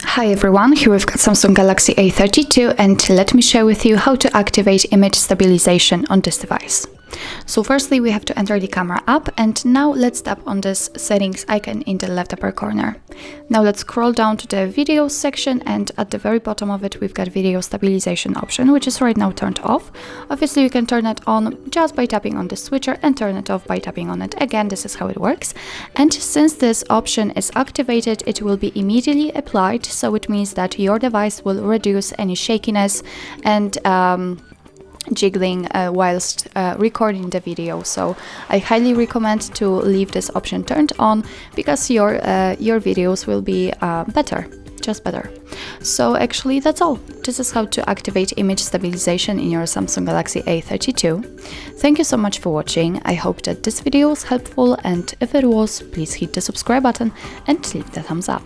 Hi everyone, here we've got Samsung Galaxy A32 and let me share with you how to activate image stabilization on this device. So firstly we have to enter the camera app, and now let's tap on this settings icon in the left upper corner. Now let's scroll down to the video section, and at the very bottom of it we've got video stabilization option, which is right now turned off. Obviously you can turn it on just by tapping on the switcher and turn it off by tapping on it again. This is how it works. And since this option is activated, it will be immediately applied, so it means that your device will reduce any shakiness and jiggling whilst recording the video. So I highly recommend to leave this option turned on, because your videos will be just better. So actually that's all. This is how to activate image stabilization in your Samsung Galaxy A32. Thank you so much for watching. I hope that this video was helpful, and if it was, please hit the subscribe button and leave the thumbs up.